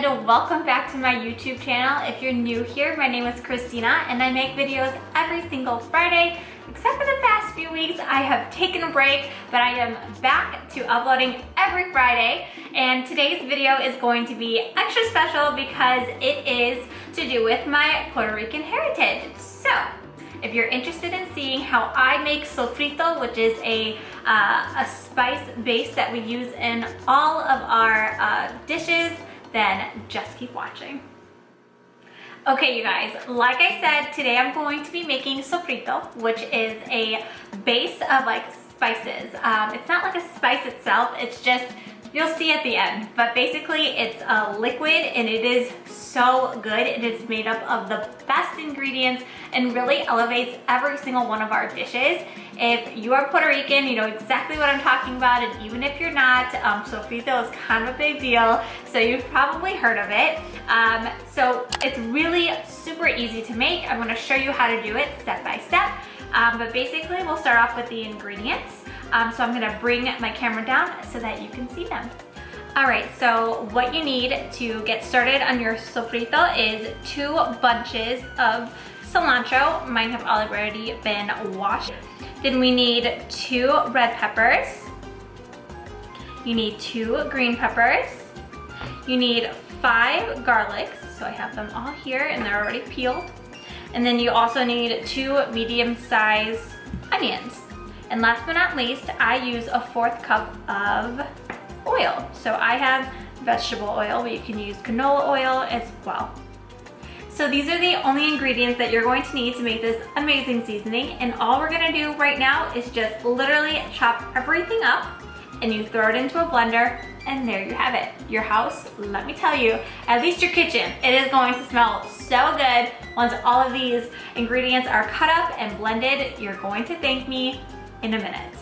and welcome back to my YouTube channel. If you're new here, my name is Christina and I make videos every single Friday. Except for the past few weeks, I have taken a break, but I am back to uploading every Friday. And today's video is going to be extra special because it is to do with my Puerto Rican heritage. So, if you're interested in seeing how I make sofrito, which is a spice base that we use in all of our dishes, then just keep watching. Okay, you guys, like I said, today I'm going to be making sofrito, which is a base of like spices. It's not like a spice itself, it's just, you'll see at the end, but basically it's a liquid and it is so good. It is made up of the best ingredients and really elevates every single one of our dishes. If you are Puerto Rican, you know exactly what I'm talking about, and even if you're not, sofrito is kind of a big deal, so you've probably heard of it. So it's really super easy to make. I'm going to show you how to do it step by step, but basically we'll start off with the ingredients. So I'm going to bring my camera down so that you can see them. Alright, so what you need to get started on your sofrito is 2 bunches of cilantro. Mine have already been washed. Then we need 2 red peppers. You need 2 green peppers. You need 5 garlics. So I have them all here and they're already peeled. And then you also need 2 medium-sized onions. And last but not least, I use a 1/4 cup of oil. So I have vegetable oil, but you can use canola oil as well. So these are the only ingredients that you're going to need to make this amazing seasoning. And all we're gonna do right now is just literally chop everything up and you throw it into a blender and there you have it. Your house, let me tell you, at least your kitchen, it is going to smell so good. Once all of these ingredients are cut up and blended, you're going to thank me in a minute.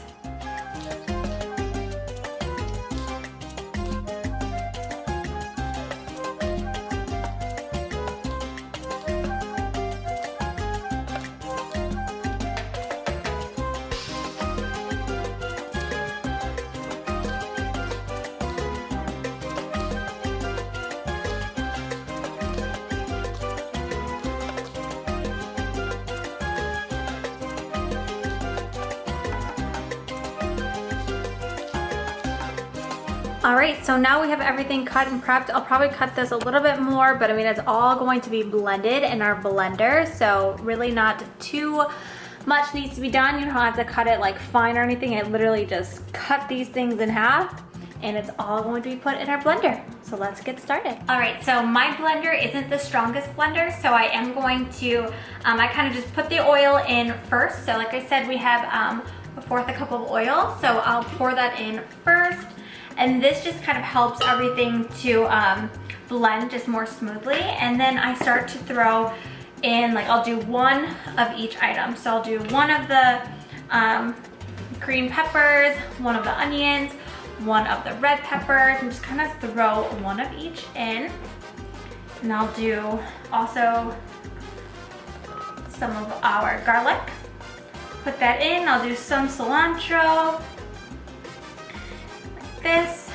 All right, so now we have everything cut and prepped. I'll probably cut this a little bit more, but I mean, it's all going to be blended in our blender, so really not too much needs to be done. You don't have to cut it like fine or anything. I literally just cut these things in half and it's all going to be put in our blender. So let's get started. All right, so my blender isn't the strongest blender, so I am going to, I kind of just put the oil in first. So like I said, we have a 1/4 cup of oil, so I'll pour that in first. And this just kind of helps everything to blend just more smoothly. And then I start to throw in, like I'll do 1 of each item. So I'll do 1 of the green peppers, 1 of the onions, 1 of the red peppers, and just kind of throw 1 of each in. And I'll do also some of our garlic. Put that in. I'll do some cilantro. This,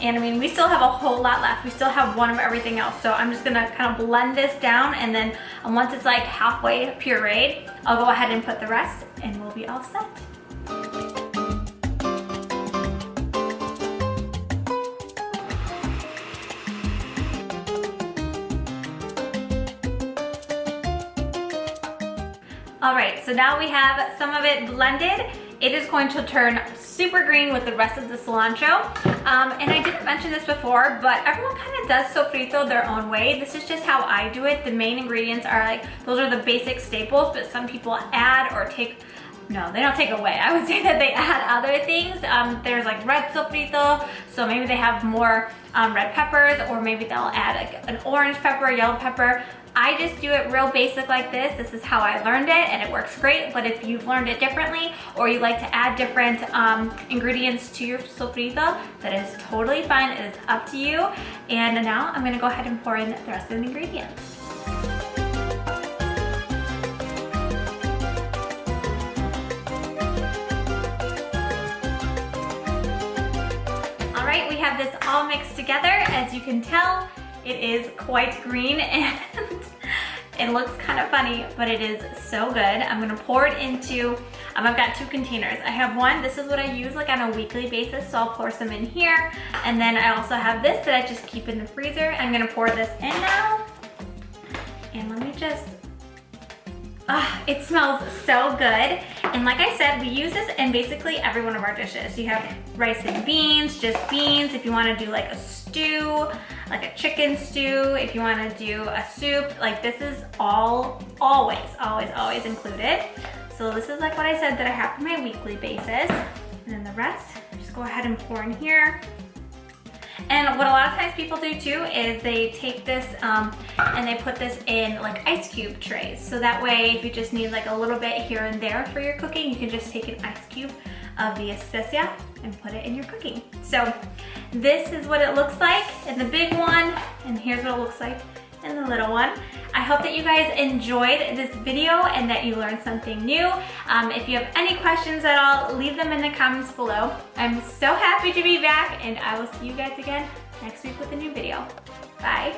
and I mean, we still have a whole lot left. We still have 1 of everything else, so I'm just gonna kind of blend this down, and then once it's like halfway pureed, I'll go ahead and put the rest and we'll be all set. All right, so now we have some of it blended. It is going to turn super green with the rest of the cilantro. And I didn't mention this before, but everyone kind of does sofrito their own way. This is just how I do it. The main ingredients are like, those are the basic staples, but some people add or take, no, they don't take away. I would say that they add other things. There's like red sofrito, so maybe they have more red peppers, or maybe they'll add like an orange pepper, yellow pepper. I just do it real basic like this. This is how I learned it and it works great, but if you've learned it differently or you like to add different ingredients to your sofrito, that is totally fine. It is up to you. And now I'm gonna go ahead and pour in the rest of the ingredients. All right, we have this all mixed together. As you can tell, It is quite green and it looks kind of funny, but it is so good. I'm gonna pour it into, I've got 2 containers. I have one, this is what I use like on a weekly basis, so I'll pour some in here. And then I also have this that I just keep in the freezer. I'm gonna pour this in now. And let me just, it smells so good. And like I said, we use this in basically every one of our dishes. You have rice and beans, just beans. If you wanna do like a stew, like a chicken stew, if you wanna do a soup, like this is always included. So this is like what I said that I have for my weekly basis. And then the rest, just go ahead and pour in here. And what a lot of times people do too is they take this and they put this in like ice cube trays. So that way if you just need like a little bit here and there for your cooking, you can just take an ice cube of the especia and put it in your cooking. So this is what it looks like in the big one, and here's what it looks like in the little one. I hope that you guys enjoyed this video and that you learned something new. If you have any questions at all, leave them in the comments below. I'm so happy to be back, and I will see you guys again next week with a new video. Bye.